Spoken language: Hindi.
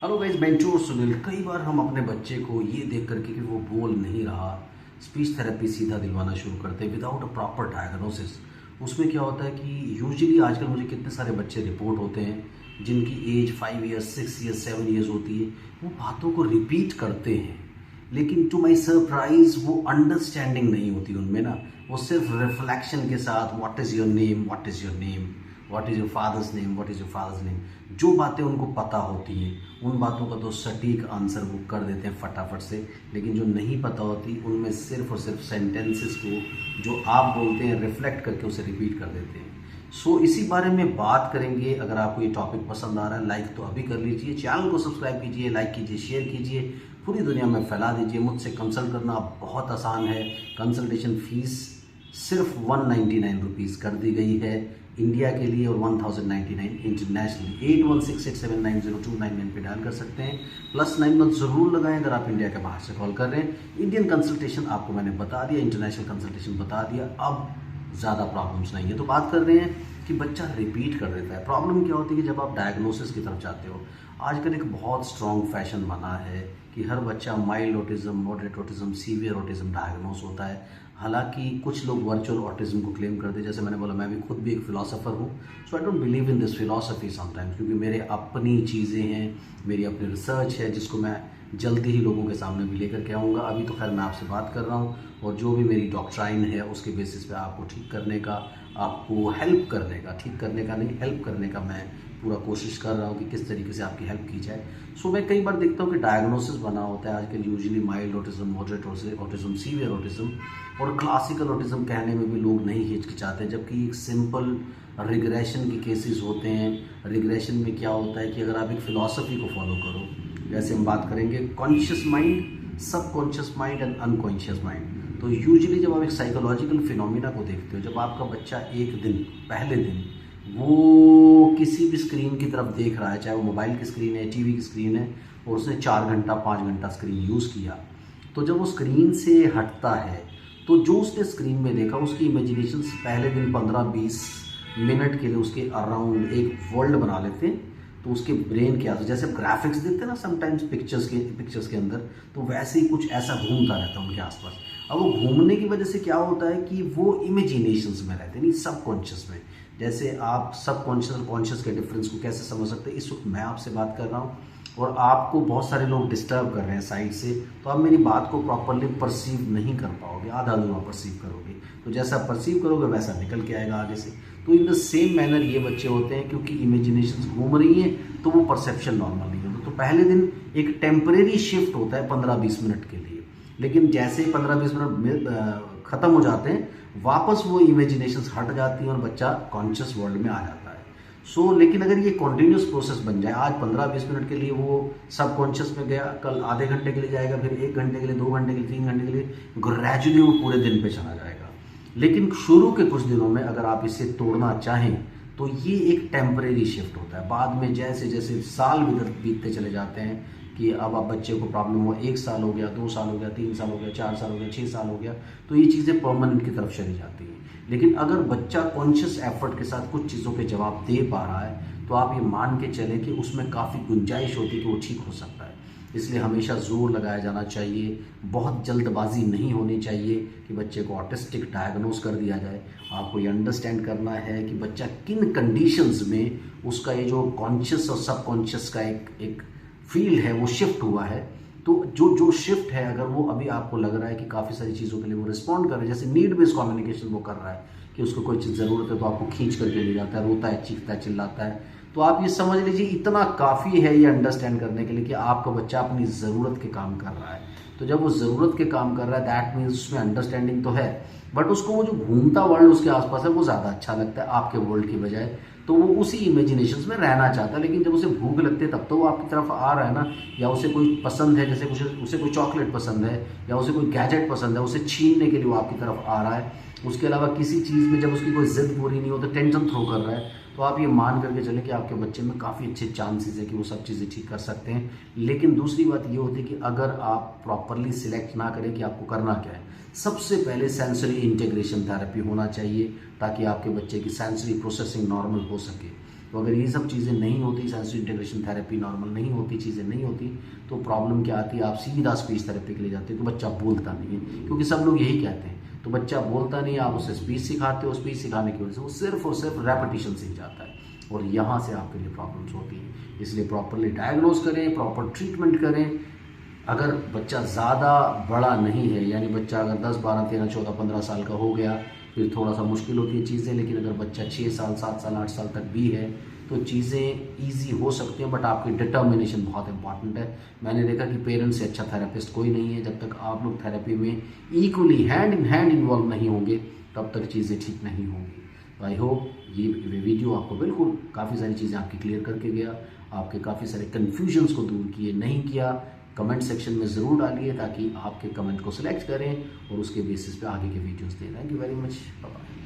हेलो गाइस, मैं चोर सुनील। कई बार हम अपने बच्चे को ये देख करके कि वो बोल नहीं रहा, स्पीच थेरेपी सीधा दिलवाना शुरू करते हैं विदाउट अ प्रॉपर डायग्नोसिस। उसमें क्या होता है कि यूजुअली आजकल मुझे कितने सारे बच्चे रिपोर्ट होते हैं जिनकी एज 5 ईयर्स 6 ईयर्स 7 ईयर्स होती है। वो बातों को रिपीट करते हैं, लेकिन टू माई सरप्राइज वो अंडरस्टैंडिंग नहीं होती उनमें ना। वो सिर्फ रिफ्लेक्शन के साथ what is your name, what is your name, what is your father's name, what is your father's name, जो बातें उनको पता होती हैं उन बातों का तो सटीक आंसर वो कर देते हैं फटाफट से। लेकिन जो नहीं पता होती उनमें सिर्फ और सिर्फ सेंटेंसेस को जो आप बोलते हैं रिफ्लेक्ट करके उसे रिपीट कर देते हैं। सो इसी बारे में बात करेंगे। अगर आपको ये टॉपिक पसंद आ रहा है, लाइक तो अभी कर लीजिए, चैनल को सब्सक्राइब कीजिए, लाइक कीजिए, शेयर कीजिए, पूरी दुनिया में फैला दीजिए। मुझसे कंसल्ट करना बहुत आसान है। कंसल्टेशन फीस सिर्फ 199 रुपीज़ कर दी गई है इंडिया के लिए और 1099 इंटरनेशनली। 8168790299 पे डायल कर सकते हैं। +9 मत ज़रूर लगाएं अगर आप इंडिया के बाहर से कॉल कर रहे हैं। इंडियन कंसल्टेशन आपको मैंने बता दिया, इंटरनेशनल कंसल्टेशन बता दिया। अब ज़्यादा प्रॉब्लम्स नहीं है। तो बात कर रहे हैं कि बच्चा रिपीट कर देता है। प्रॉब्लम क्या होती है कि जब आप डायग्नोसिस की तरफ जाते हो, आजकल एक बहुत स्ट्रॉन्ग फैशन बना है कि हर बच्चा mild autism, moderate autism, severe autism diagnose होता है। हालांकि कुछ लोग वर्चुअल ऑटिज्म को क्लेम करते हैं। जैसे मैंने बोला, मैं भी खुद भी एक फिलोसोफर हूँ, so I don't believe in this philosophy sometimes, क्योंकि मेरे अपनी चीज़ें हैं, मेरी अपनी रिसर्च है जिसको मैं जल्दी ही लोगों के सामने भी लेकर के आऊँगा। अभी तो खैर मैं आपसे बात कर रहा हूँ और जो भी मेरी डॉक्ट्राइन है उसके बेसिस पे आपको ठीक करने का, आपको हेल्प करने का, ठीक करने का नहीं हेल्प करने का मैं पूरा कोशिश कर रहा हूँ कि किस तरीके से आपकी हेल्प की जाए। सो मैं कई बार देखता हूँ कि डायग्नोसिस बना होता है आजकल usually mild autism, moderate autism, severe autism और क्लासिकल ऑटिज्म कहने में भी लोग नहीं हिचकिचाते, जबकि एक सिंपल रिग्रेशन के केसेस होते हैं। रिग्रेशन में क्या होता है कि अगर आप एक फिलॉसफी को फॉलो करो, जैसे हम बात करेंगे conscious mind, subconscious mind and unconscious mind. तो यूजुअली जब आप एक साइकोलॉजिकल फिनोमिना को देखते हो, जब आपका बच्चा एक दिन, पहले दिन वो किसी भी स्क्रीन की तरफ देख रहा है, चाहे वो मोबाइल की स्क्रीन है, टीवी की स्क्रीन है, और उसने 4 घंटा 5 घंटा स्क्रीन यूज़ किया, तो जब वो स्क्रीन से हटता है तो जो उसने स्क्रीन में देखा उसकी इमेजिनेशन पहले दिन 15-20 मिनट के लिए उसके अराउंड एक वर्ल्ड बना लेते हैं। तो उसके ब्रेन के आस जैसे ग्राफिक्स देखते हैं ना समटाइम्स पिक्चर्स के अंदर, तो वैसे ही कुछ ऐसा घूमता रहता है उनके आसपास। अब वो घूमने की वजह से क्या होता है कि वो इमेजिनेशंस में रहते हैं, नहीं सबकॉन्शियस में। जैसे आप सबकॉन्शियस और कॉन्शियस के डिफरेंस को कैसे समझ सकते हैं, इस वक्त मैं आपसे बात कर रहा हूँ और आपको बहुत सारे लोग डिस्टर्ब कर रहे हैं साइड से, तो आप मेरी बात को प्रॉपरली परसीव नहीं कर पाओगे, आधा अधूरा परसीव करोगे। तो जैसा परसीव करोगे वैसा निकल के आएगा आगे से। तो इन द सेम मैनर ये बच्चे होते हैं, क्योंकि इमेजिनेशंस घूम रही हैं तो वो परसेप्शन नॉर्मल नहीं होता। तो पहले दिन एक टेम्परेरी शिफ्ट होता है 15-20 मिनट के लिए, लेकिन जैसे ही 15-20 मिनट ख़त्म हो जाते हैं वापस वो इमेजिनेशंस हट जाती हैं और बच्चा कॉन्शियस वर्ल्ड में आ जाता है। लेकिन अगर ये कॉन्टिन्यूस प्रोसेस बन जाए, आज 15-20 मिनट के लिए वो सब कॉन्शियस में गया, कल आधे घंटे के लिए जाएगा, फिर 1 घंटे के लिए, 2 घंटे के लिए, 3 घंटे के लिए, ग्रेजुअली वो पूरे दिन पे चला जाएगा। लेकिन शुरू के कुछ दिनों में अगर आप इसे तोड़ना चाहें तो ये एक टेम्परेरी शिफ्ट होता है। बाद में जैसे जैसे साल बीतते चले जाते हैं कि अब आप बच्चे को प्रॉब्लम हुआ, 1 साल हो गया, 2 साल हो गया, 3 साल हो गया, 4 साल हो गया, 6 साल हो गया, तो ये चीज़ें परमानेंट की तरफ चली जाती हैं। लेकिन अगर बच्चा कॉन्शियस एफर्ट के साथ कुछ चीज़ों के जवाब दे पा रहा है तो आप ये मान के चलें कि उसमें काफ़ी गुंजाइश होती है कि वो ठीक हो सकता है। इसलिए हमेशा जोर लगाया जाना चाहिए, बहुत जल्दबाजी नहीं होनी चाहिए कि बच्चे को ऑटिस्टिक डायग्नोस कर दिया जाए। आपको ये अंडरस्टैंड करना है कि बच्चा किन कंडीशंस में उसका ये जो कॉन्शियस और सबकॉन्शियस का एक फील्ड है वो शिफ्ट हुआ है। तो जो शिफ्ट है, अगर वो अभी आपको लग रहा है कि काफ़ी सारी चीज़ों के लिए वो रिस्पॉन्ड कर रहा है, जैसे नीड बेस्ड कम्युनिकेशन वो कर रहा है कि उसको कोई चीज़ ज़रूरत है तो आपको खींच करके ले जाता है, रोता है, चीखता है, चिल्लाता है, तो आप ये समझ लीजिए इतना काफ़ी है ये अंडरस्टैंड करने के लिए कि आपका बच्चा अपनी ज़रूरत के काम कर रहा है। तो जब वो ज़रूरत के काम कर रहा है दैट मीन्स उसमें अंडरस्टैंडिंग तो है, बट उसको वो जो घूमता वर्ल्ड उसके आसपास है वो ज़्यादा अच्छा लगता है आपके वर्ल्ड की बजाय। तो वो उसी इमेजिनेशंस में रहना चाहता है। लेकिन जब उसे भूख लगती है तब तो वो आपकी तरफ आ रहा है ना, या उसे कोई पसंद है, जैसे उसे कोई चॉकलेट पसंद है या उसे कोई गैजेट पसंद है, उसे छीनने के लिए वो आपकी तरफ आ रहा है। उसके अलावा किसी चीज़ में जब उसकी कोई जिद पूरी नहीं हो तो टेंशन थ्रो कर रहा है, तो आप ये मान करके चलें कि आपके बच्चे में काफ़ी अच्छे चांसेस है कि वो सब चीज़ें ठीक कर सकते हैं। लेकिन दूसरी बात ये होती है कि अगर आप प्रॉपरली सिलेक्ट ना करें कि आपको करना क्या है, सबसे पहले सेंसरी इंटीग्रेशन थेरेपी होना चाहिए ताकि आपके बच्चे की सेंसरी प्रोसेसिंग नॉर्मल हो सके। तो अगर ये सब चीज़ें नहीं होती, सेंसरी इंटीग्रेशन थेरेपी नॉर्मल नहीं होती, चीज़ें नहीं होती, तो प्रॉब्लम क्या आती है, आप सीधा स्पीच थेरेपी के लिए जाते हैं तो बच्चा बोलता नहीं है, क्योंकि सब लोग यही कहते हैं। तो बच्चा बोलता नहीं, आप उसे स्पीच सिखाते हो, स्पीच सिखाने की वजह से वो सिर्फ और सिर्फ रेपिटेशन सीख जाता है, और यहाँ से आपके लिए प्रॉब्लम्स होती हैं। इसलिए प्रॉपरली डायग्नोज करें, प्रॉपर ट्रीटमेंट करें। अगर बच्चा ज़्यादा बड़ा नहीं है, यानी बच्चा अगर 10, 12, 13, 14, 15 साल का हो गया, फिर थोड़ा सा मुश्किल होती है चीज़ें, लेकिन अगर बच्चा 6 साल, 7 साल, 8 साल तक भी है तो चीज़ें ईजी हो सकती हैं, बट आपकी डिटर्मिनेशन बहुत इंपॉर्टेंट है। मैंने देखा कि पेरेंट्स से अच्छा थेरेपिस्ट कोई नहीं है। जब तक आप लोग थेरेपी में equally hand in hand involve नहीं होंगे, तब तक चीज़ें ठीक नहीं होंगी। तो आई होप ये वीडियो आपको बिल्कुल काफ़ी सारी चीज़ें आपकी क्लियर करके गया, आपके काफ़ी सारे कन्फ्यूजन्स को दूर किए। नहीं किया, कमेंट सेक्शन में ज़रूर डालिए, ताकि आपके कमेंट को सिलेक्ट करें और उसके बेसिस पे आगे के वीडियोस दें। Thank you very much, bye bye.